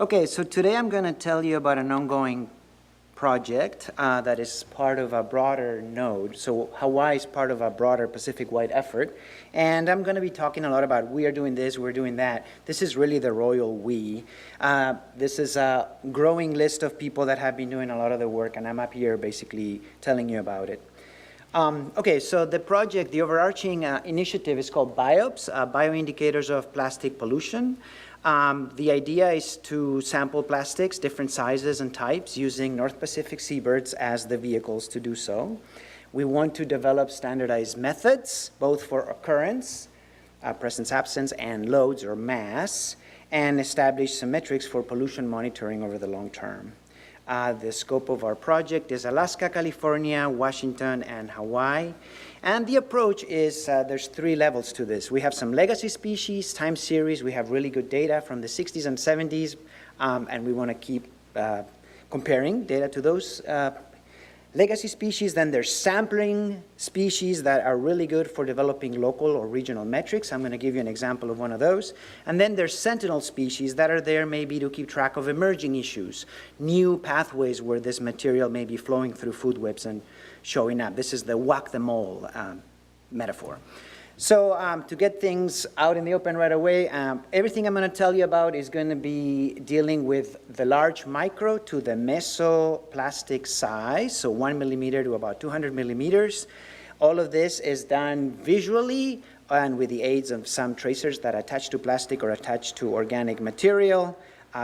Okay, so today I'm going to tell you about an ongoing project that is part of a broader node. So Hawaii is part of a broader Pacific-wide effort. And I'm going to be talking a lot about we are doing this, we're doing that. This is really the royal we. This is a growing list of people that have been doing a lot of the work, and I'm up here basically telling you about it. Okay, so the project, the overarching initiative is called BIOPS, Bioindicators of Plastic Pollution. The idea is to sample plastics, different sizes and types, using North Pacific seabirds as the vehicles to do so. We want to develop standardized methods, both for occurrence, presence, absence, and loads or mass, and establish some metrics for pollution monitoring over the long term. The scope of our project is Alaska, California, Washington, and Hawaii. And the approach is, there's 3 levels to this. We have some legacy species, time series. We have really good data from the 60s and 70s, and we want to keep comparing data to those legacy species. Then there's sampling species that are really good for developing local or regional metrics. I'm going to give you an example of one of those. And then there's sentinel species that are there maybe to keep track of emerging issues, new pathways where this material may be flowing through food webs and showing up. This is the whack-the-mole metaphor. So to get things out in the open right away, everything I'm going to tell you about is going to be dealing with the large micro to the mesoplastic size, so 1 millimeter to about 200 millimeters. All of this is done visually and with the aids of some tracers that attach to plastic or attach to organic material.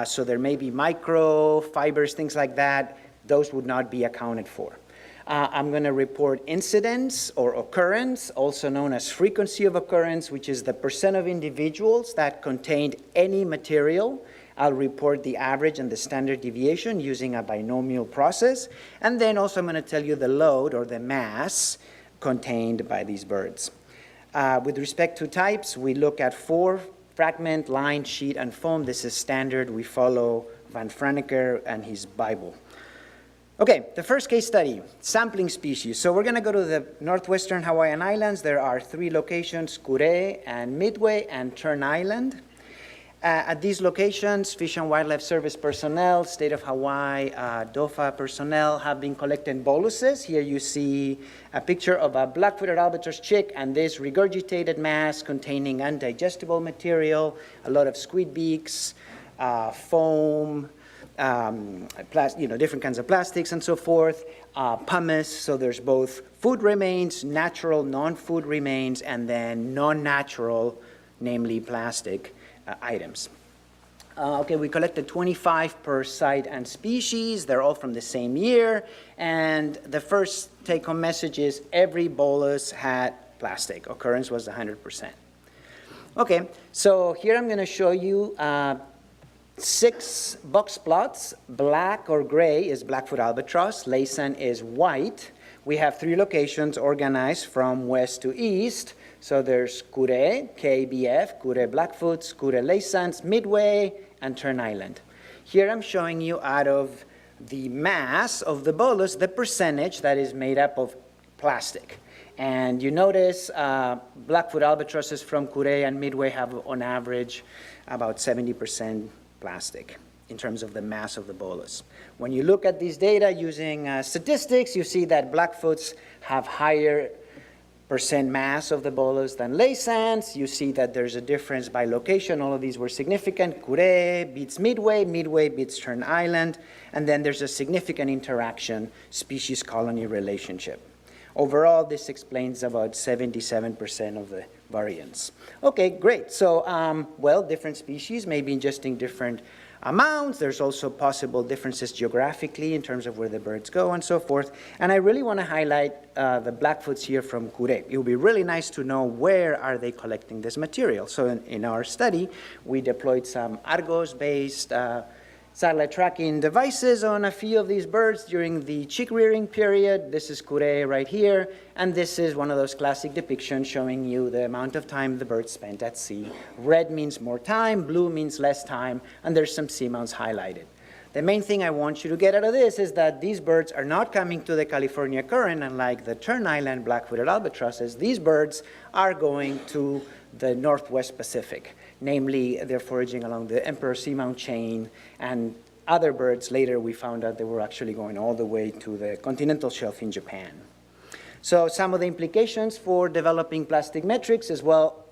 So there may be micro fibers, things like that. Those would not be accounted for. I'm going to report incidence or occurrence, also known as frequency of occurrence, which is the percent of individuals that contained any material. I'll report the average and the standard deviation using a binomial process. And then also I'm going to tell you the load or the mass contained by these birds. With respect to types, we look at 4: fragment, line, sheet, and foam. This is standard. We follow Van Franeker and his Bible. Okay, the first case study, sampling species. So we're going to go to the northwestern Hawaiian Islands. There are 3 locations, Kure and Midway and Turn Island. At these locations, Fish and Wildlife Service personnel, State of Hawaii, DOFA personnel have been collecting boluses. Here you see a picture of a black-footed albatross chick and this regurgitated mass containing undigestible material, a lot of squid beaks, foam, different kinds of plastics and so forth, pumice, so there's both food remains, natural non-food remains, and then non-natural, namely plastic items. Okay, we collected 25 per site and species. They're all from the same year, and the first take-home message is every bolus had plastic. Occurrence was 100%. Okay, so here I'm going to show you 6 box plots. Black or gray is Blackfoot albatross. Laysan is white. We have 3 locations organized from west to east. So there's Kure, KBF, Kure Blackfoots, Kure Laysans, Midway, and Turn Island. Here I'm showing you out of the mass of the bolus, the percentage that is made up of plastic. And you notice Blackfoot albatrosses from Kure and Midway have on average about 70% plastic in terms of the mass of the bolus. When you look at these data using statistics, you see that Blackfoots have higher percent mass of the bolus than Laysans. You see that there's a difference by location. All of these were significant. Kure beats Midway, Midway beats Turn Island, and then there's a significant interaction, species-colony relationship. Overall, this explains about 77% of the variance. Okay, great. So, well, different species may be ingesting different amounts. There's also possible differences geographically in terms of where the birds go and so forth. And I really want to highlight the Blackfoots here from Kure. It would be really nice to know where are they collecting this material. So in our study, we deployed some Argos-based satellite tracking devices on a few of these birds during the chick rearing period. This is Kure right here, and this is one of those classic depictions showing you the amount of time the birds spent at sea. Red means more time, blue means less time, and there's some seamounts highlighted. The main thing I want you to get out of this is that these birds are not coming to the California current, unlike the Tern Island black-footed albatrosses. These birds are going to the Northwest Pacific. Namely, they're foraging along the Emperor Seamount chain, and other birds later we found out they were actually going all the way to the continental shelf in Japan. So some of the implications for developing plastic metrics is, well,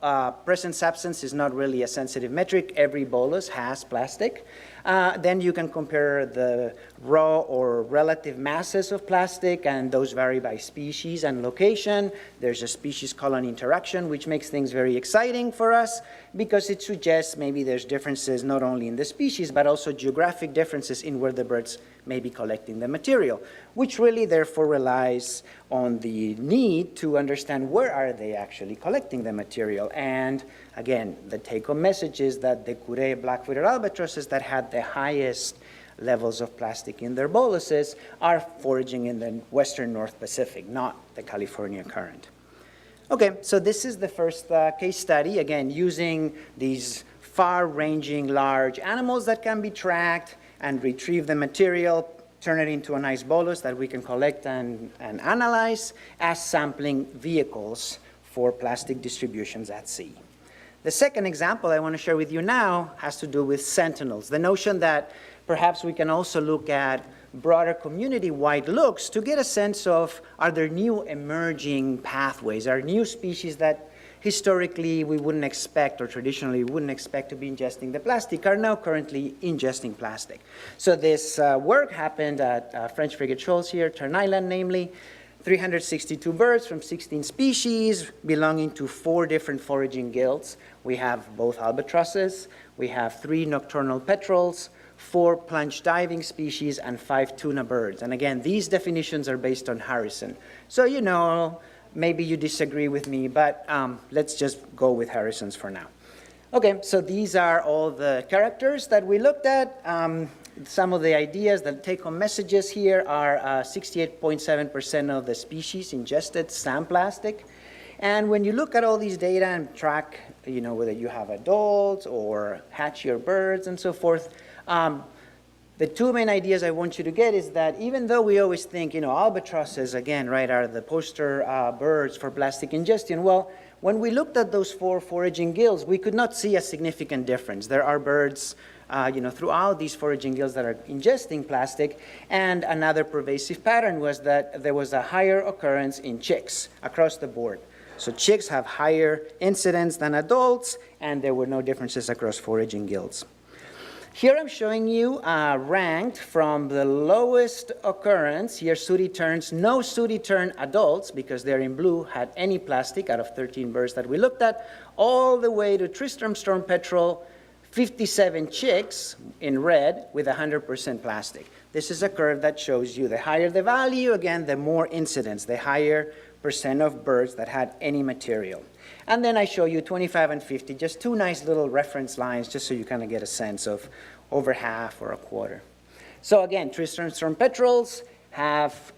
present substance is not really a sensitive metric. Every bolus has plastic. Then you can compare the raw or relative masses of plastic, and those vary by species and location. There's a species-colony interaction, which makes things very exciting for us because it suggests maybe there's differences not only in the species, but also geographic differences in where the birds may be collecting the material, which really therefore relies on the need to understand where are they actually collecting the material. And again, the take-home message is that the Curé black-footed albatrosses that had the highest levels of plastic in their boluses are foraging in the western North Pacific, not the California current. Okay, so this is the first case study, again, using these far-ranging large animals that can be tracked and retrieve the material, turn it into a nice bolus that we can collect and analyze as sampling vehicles for plastic distributions at sea. The second example I want to share with you now has to do with sentinels. The notion that perhaps we can also look at broader community-wide looks to get a sense of, are there new emerging pathways, are new species that historically we wouldn't expect or traditionally we wouldn't expect to be ingesting the plastic are now currently ingesting plastic. So this work happened at French frigate shoals here, Tern Island namely, 362 birds from 16 species belonging to 4 different foraging guilds. We have both albatrosses, we have 3 nocturnal petrels, 4 plunge diving species, and 5 tuna birds. And again, these definitions are based on Harrison. So you know, maybe you disagree with me, but let's just go with Harrison's for now. Okay, so these are all the characters that we looked at. Some of the ideas, the take-home messages here are 68.7% of the species ingested sand plastic. And when you look at all these data and track, you know, whether you have adults or hatchier birds and so forth, the 2 main ideas I want you to get is that even though we always think, you know, albatrosses, again, right, are the poster birds for plastic ingestion, well, when we looked at those 4 foraging gills, we could not see a significant difference. There are birds, you know, throughout these foraging gills that are ingesting plastic, and another pervasive pattern was that there was a higher occurrence in chicks across the board. So chicks have higher incidence than adults, and there were no differences across foraging gills. Here I'm showing you ranked from the lowest occurrence, here sooty terns, no sooty tern adults, because they're in blue, had any plastic out of 13 birds that we looked at, all the way to Tristram storm petrel, 57 chicks in red with 100% plastic. This is a curve that shows you the higher the value, again, the more incidence, the higher percent of birds that had any material. And then I show you 25 and 50, just 2 nice little reference lines, just so you kind of get a sense of over half or a quarter. So again, Tristram storm petrels have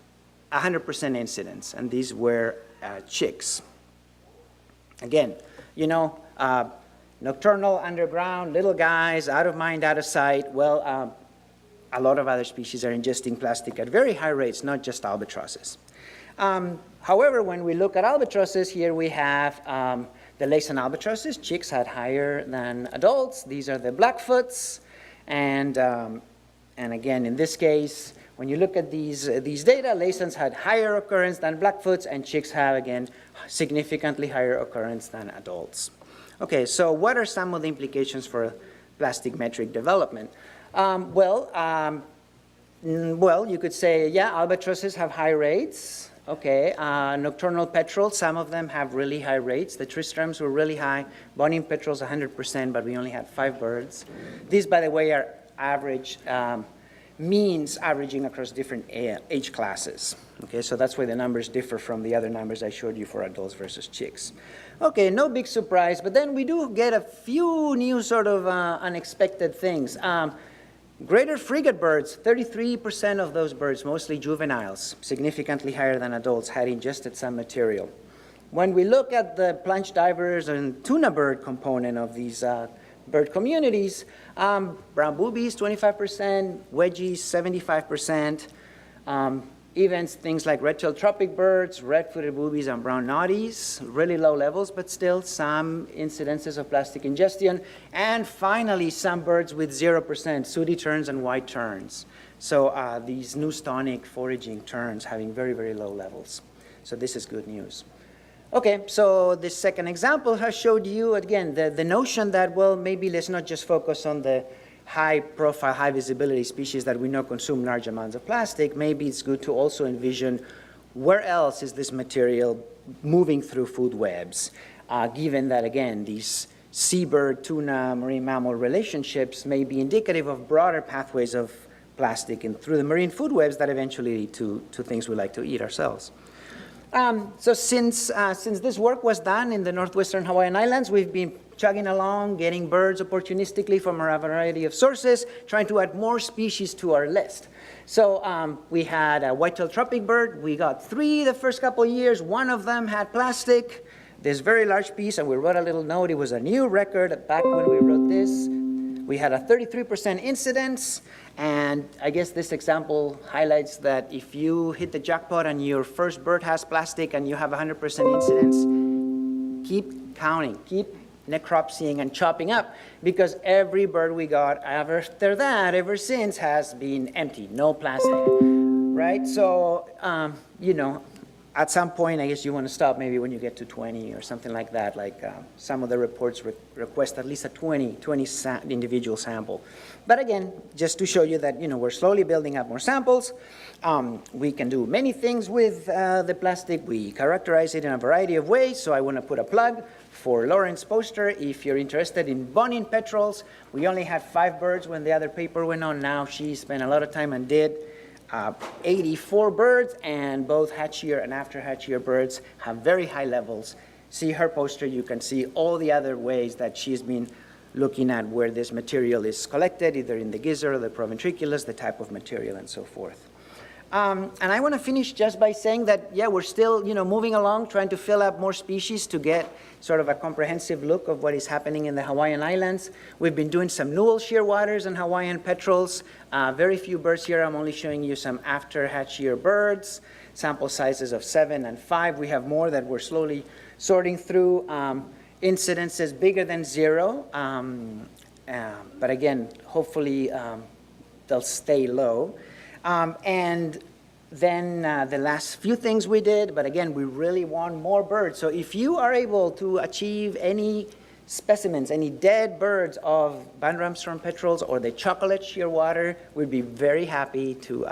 100% incidence, and these were chicks. Again, you know, nocturnal, underground, little guys, out of mind, out of sight. Well, a lot of other species are ingesting plastic at very high rates, not just albatrosses. However, when we look at albatrosses, here we have the Laysan albatrosses. Chicks had higher than adults. These are the Blackfoots. And again, in this case, when you look at these data, Laysans had higher occurrence than Blackfoots, and chicks have, again, significantly higher occurrence than adults. Okay, so what are some of the implications for plastic metric development? Well, you could say, yeah, albatrosses have high rates. Okay, nocturnal petrels, some of them have really high rates. The Tristrams were really high. Bonnie petrels, 100%, but we only had 5 birds. These, by the way, are average, means averaging across different age classes. Okay, so that's why the numbers differ from the other numbers I showed you for adults versus chicks. Okay, no big surprise, but then we do get a few new sort of unexpected things. Greater frigate birds, 33% of those birds, mostly juveniles, significantly higher than adults, had ingested some material. When we look at the plunge divers and tuna bird component of these bird communities, brown boobies, 25%, wedgies, 75%, even things like red-tailed tropic birds, red-footed boobies, and brown noddies, really low levels, but still some incidences of plastic ingestion. And finally, some birds with 0%, sooty terns and white terns. So these newstonic foraging terns having very, very low levels. So this is good news. Okay, so this second example has showed you, again, the notion that, well, maybe let's not just focus on the high-profile, high-visibility species that we know consume large amounts of plastic. Maybe it's good to also envision where else is this material moving through food webs, given that, again, these seabird, tuna, marine mammal relationships may be indicative of broader pathways of plastic and through the marine food webs that eventually lead to things we like to eat ourselves. So since this work was done in the northwestern Hawaiian Islands, we've been chugging along, getting birds opportunistically from a variety of sources, trying to add more species to our list. So we had a white-tailed tropic bird. We got 3 the first couple of years. 1 of them had plastic, this very large piece, and we wrote a little note. It was a new record back when we wrote this. We had a 33% incidence, and I guess this example highlights that if you hit the jackpot and your first bird has plastic and you have 100% incidence, keep counting, keep necropsying and chopping up, because every bird we got after that, ever since, has been empty, no plastic, right? So, you know, at some point, I guess you want to stop maybe when you get to 20 or something like that. Like some of the reports request at least a 20 individual sample. But again, just to show you that, you know, we're slowly building up more samples. We can do many things with the plastic. We characterize it in a variety of ways. So I want to put a plug for Lauren's poster. If you're interested in bonin petrels, we only had 5 birds when the other paper went on. Now she spent a lot of time and did 84 birds, and both hatch year and after hatch year birds have very high levels. See her poster, you can see all the other ways that she's been looking at where this material is collected, either in the gizzard or the proventriculus, the type of material, and so forth. And I want to finish just by saying that, yeah, we're still, you know, moving along, trying to fill up more species to get sort of a comprehensive look of what is happening in the Hawaiian Islands. We've been doing some newel shearwaters and Hawaiian petrels. Very few birds here. I'm only showing you some after hatch year birds, sample sizes of 7 and 5. We have more that we're slowly sorting through. Incidences bigger than 0. But again, hopefully they'll stay low. And then the last few things we did, but again, we really want more birds. So if you are able to achieve any specimens, any dead birds of Banram storm petrels or the chocolate shearwater, we'd be very happy to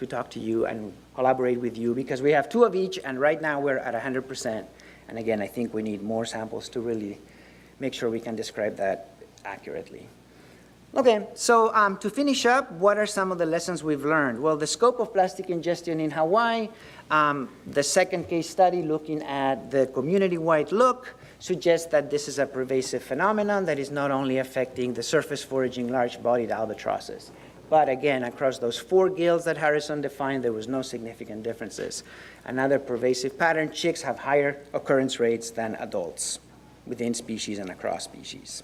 talk to you and collaborate with you, because we have 2 of each, and right now we're at 100%. And again, I think we need more samples to really make sure we can describe that accurately. Okay, so to finish up, what are some of the lessons we've learned? Well, the scope of plastic ingestion in Hawaii, the second case study looking at the community-wide look suggests that this is a pervasive phenomenon that is not only affecting the surface foraging large-bodied albatrosses, but again, across those 4 gills that Harrison defined, there was no significant differences. Another pervasive pattern, chicks have higher occurrence rates than adults within species and across species.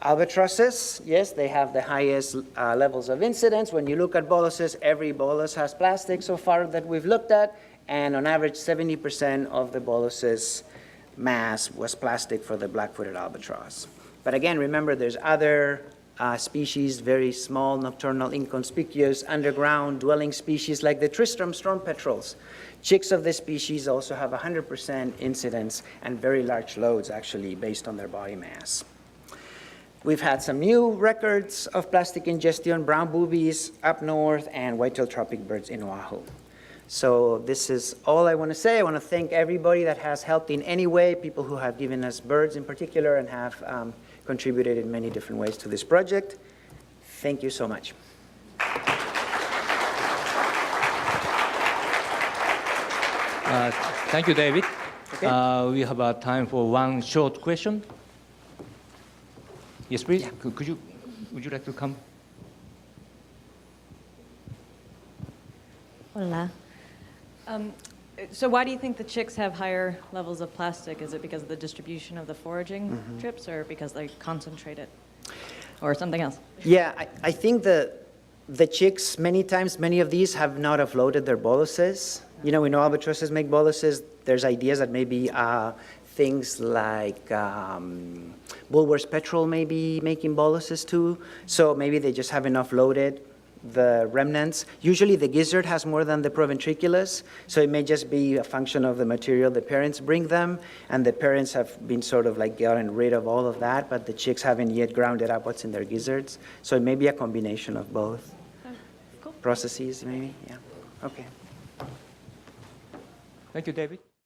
Albatrosses, yes, they have the highest levels of incidence. When you look at boluses, every bolus has plastic so far that we've looked at, and on average 70% of the bolus's mass was plastic for the black-footed albatross. But again, remember there's other species, very small, nocturnal, inconspicuous, underground dwelling species like the Tristram storm petrels. Chicks of this species also have 100% incidence and very large loads, actually, based on their body mass. We've had some new records of plastic ingestion, brown boobies up north, and white-tailed tropic birds in Oahu. So this is all I want to say. I want to thank everybody that has helped in any way, people who have given us birds in particular and have contributed in many different ways to this project. Thank you so much. Thank you, David. Okay. We have time for one short question. Yes, please. Yeah. Would you like to come? Hola. So why do you think the chicks have higher levels of plastic? Is it because of the distribution of the foraging trips, or because they concentrate it, or something else? Yeah, I think the chicks, many times, many of these have not offloaded their boluses. You know, we know albatrosses make boluses. There's ideas that maybe things like Bulwer's petrel may be making boluses too. So maybe they just haven't offloaded the remnants. Usually the gizzard has more than the proventriculus, so it may just be a function of the material the parents bring them, and the parents have been sort of like gotten rid of all of that, but the chicks haven't yet grounded up what's in their gizzards. So it may be a combination of both Cool. processes, maybe, yeah. Okay. Thank you, David.